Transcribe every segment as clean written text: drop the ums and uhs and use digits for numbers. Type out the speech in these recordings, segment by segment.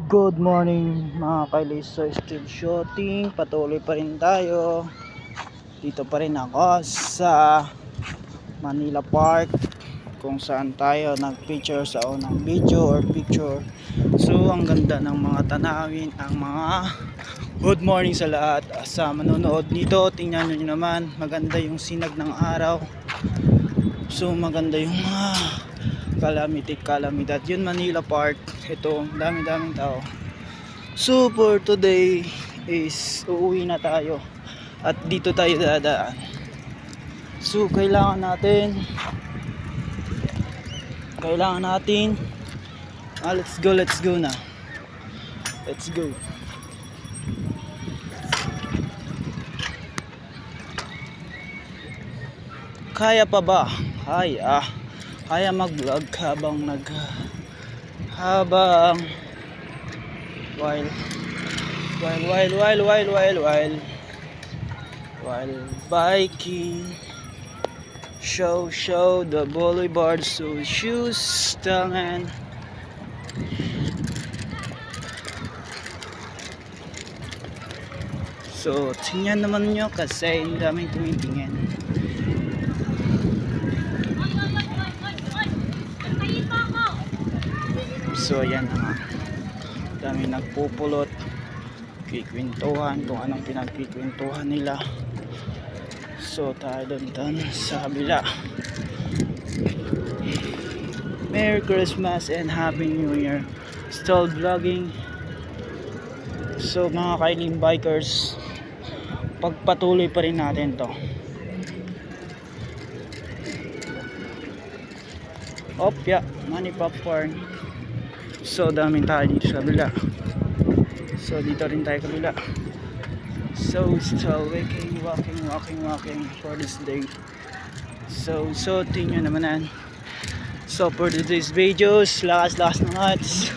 Good morning mga kailis. So still shooting, patuloy pa rin tayo. Dito pa rin ako sa Manila Park, kung saan tayo nag-picture sa unang video or picture. So ang ganda ng mga tanawin, ang mga good morning sa lahat sa manonood dito. Tingnan nyo naman, maganda yung sinag ng araw. So maganda yung kalamidad. Yun Manila Park. Ito, dami-daming tao. So for today is uuwi na tayo at dito tayo dadaan. So kailangan natin let's go na. Let's go. Kaya pa ba? Kaya mag-vlog while biking. Show the boulevard, so shoes tangan. So tingnan naman nyo kasi ang daming tumitingin. So ayan na nga, dami nagpupulot, kikwentuhan kung anong pinagkikwentuhan nila. So tayo doon sa kabila. Merry Christmas and Happy New Year. Still vlogging. So mga kailing bikers, pagpatuloy pa rin natin to. Opya, money popcorn. So daming tayo dito sa kabila. So dito rin tayo kabila. So still walking for this day. So tingnan naman yan. So for today's videos, lakas ng lights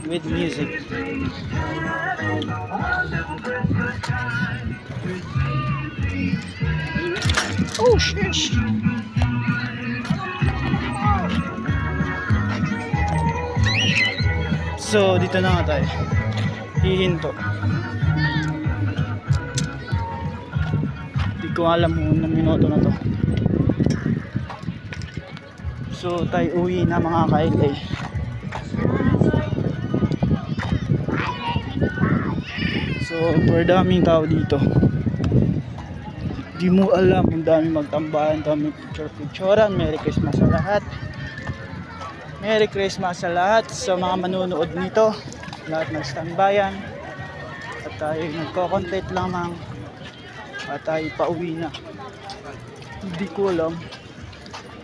with music. Oh shit. So dito na nga tayo hihinto. Di ko alam kung anong minuto na to. So tayo uwi na mga kailay. So per daming tao dito. Di mo alam kung dami magtambahan, dami picture-picturean. Merry Christmas sa lahat. Merry Christmas sa lahat sa mga manonood nito, lahat ng standbyan. At tayo nagko-content lamang at tayo pauwi na. Hindi ko alam,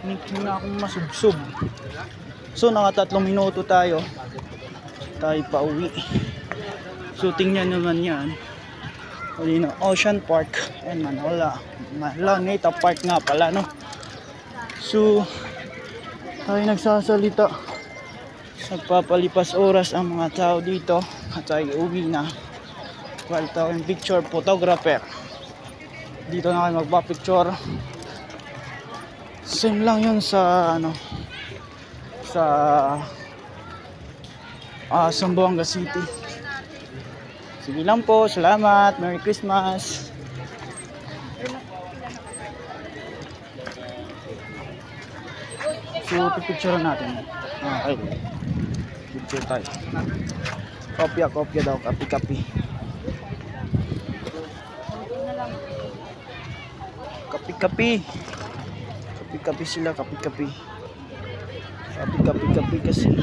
hindi na akong masubsob. So naka 3 minuto tayo pauwi. So tingnan naman yan, uli na Ocean Park and Manila Native Park nga pala, no? So tayo nagsasalita, nagpapalipas oras ang mga tao dito at tayo uwi na. While tayo yung picture photographer, dito na kayo magpa-picture. Same lang yun sa Zamboanga City. Sige lang po, salamat, Merry Christmas. So picture natin. Okay. Picture tayo. Kopya daw, kapi. Kapi sila, kapi kasi.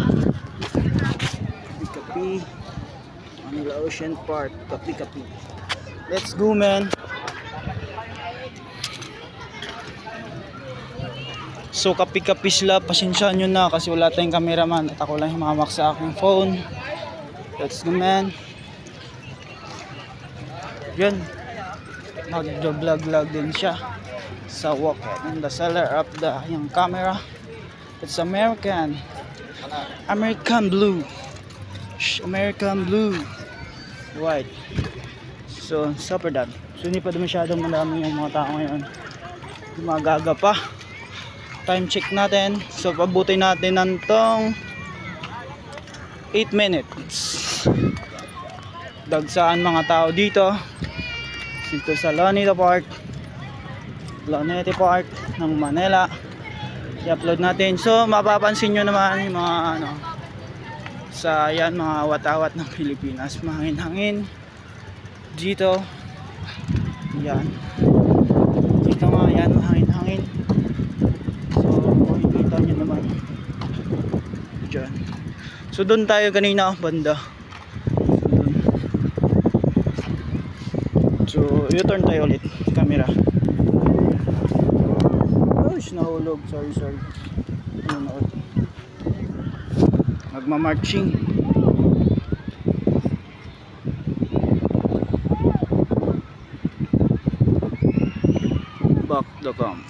Kapi. Manila Ocean Park, kapi. Let's go, man. So kapi sila, pasensyahan nyo na kasi wala tayong cameraman at ako lang himamak sa aking phone. Let's go, man. Yun, nag-vlog din siya sa walk in the seller of the yung camera. It's American blue, white. So super dad. So hindi pa masyadong madami yung mga tao ngayon, gumagaga pa. time check natin. So pabuti natin ng tong 8 minutes. Dagsaan mga tao dito sa Luneta Park ng Manila. I-upload natin. So mapapansin nyo naman yung mga sa yan, mga watawat ng Pilipinas, mahangin-hangin dito. Yan dito nga, yan, mahangin-hangin. So makikita nyo naman dyan. So doon tayo kanina, banda. So U-turn tayo ulit camera. Nahulog, sorry. Magma-marching. Back the cam.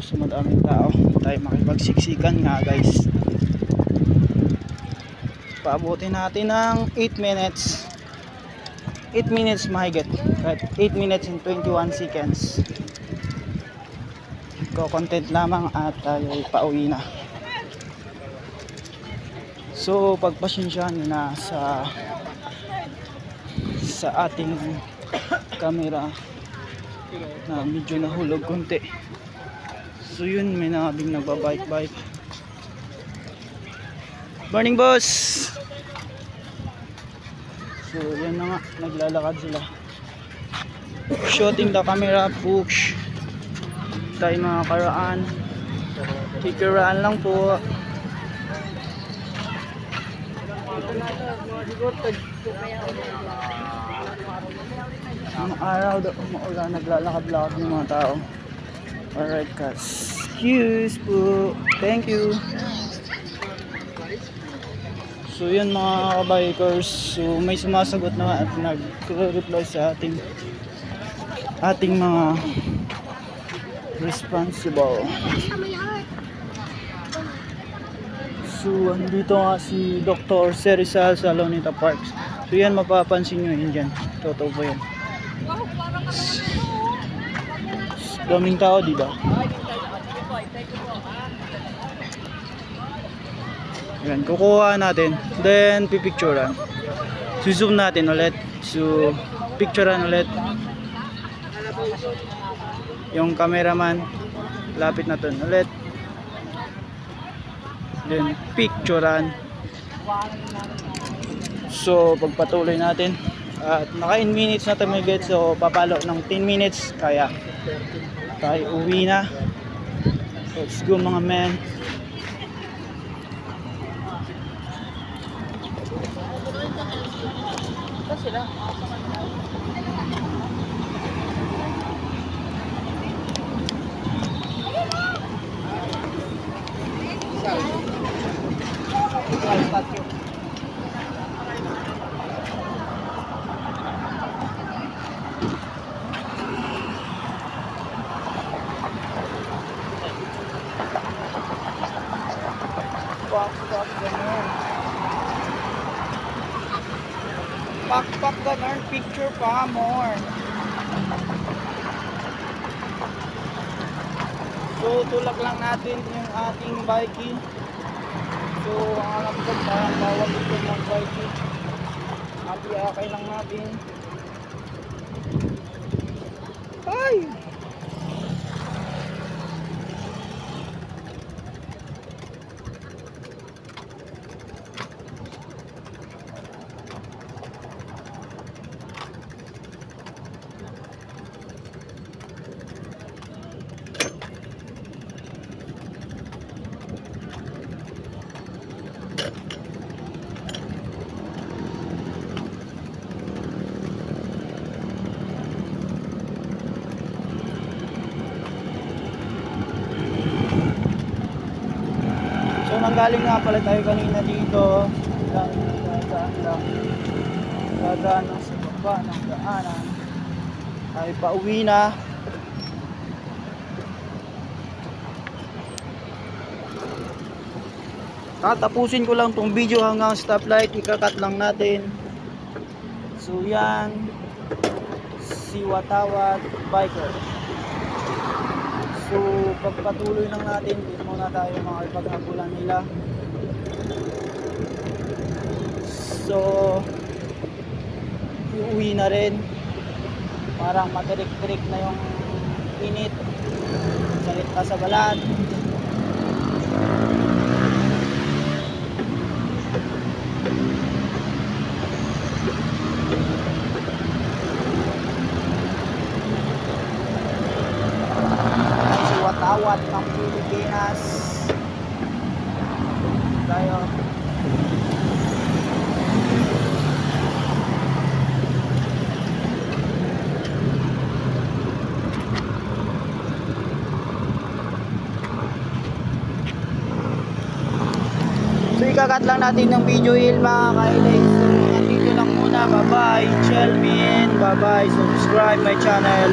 So madaming tao, tayo makipagsiksikan nga guys. Paabutin natin ng 8 minutes mahigit, right? 8 minutes and 21 seconds. Content lamang at tayo pauwi na. So pagpasensyahan nyo na sa ating camera na medyo nahulog konti. So yun, may nabing nagbabike. Morning boss! So yan na nga, naglalakad sila. Shooting the camera, push. Tayo mga karaan. Kikiraan lang po. Ang araw, maulan, naglalakad-lakad ng mga tao. Alright guys, excuse po, thank you. So yun mga kabikers, so may sumasagot na at nag-reply sa ating mga responsible. So andito nga si Dr. Serizal sa Luneta Park. So yan, mapapansin nyo yun dyan, totoo po yun. Daming tao, di ba? Yan, kukuha natin. Then, pipicturean. Zoom natin ulit. So, picturean ulit. Yung cameraman, lapit na to ulit. Then, picturean. So, pagpatuloy natin. At naka 10 minutes na tumigit. So, papalo ng 10 minutes. Kaya tayo uwi na. Let's go mga men. Sila. Pak ganun, picture pa more. So tulak lang natin yung ating bikey. So ang alam ko parang bawal ito ng bikey. Akay lang natin. Ay! Nanggaling nga pala tayo kanina dito. Dadaan lang sa baba ng daanan. Ay pauwi na. Tatapusin ko lang tong video hanggang stoplight, ikakat lang natin. So yan, si Watawat Biker. So pagpatuloy lang natin, dito muna tayo mga ipaghabulan nila. So uuwi na rin, parang matirik-tirik na yung init, sakit pa sa balat. Si Watawat ng Pilipinas tayo. So ikakat lang natin ng video mga kailay. So nandito lang muna. Bye bye. Chelmin. Bye bye. Subscribe my channel.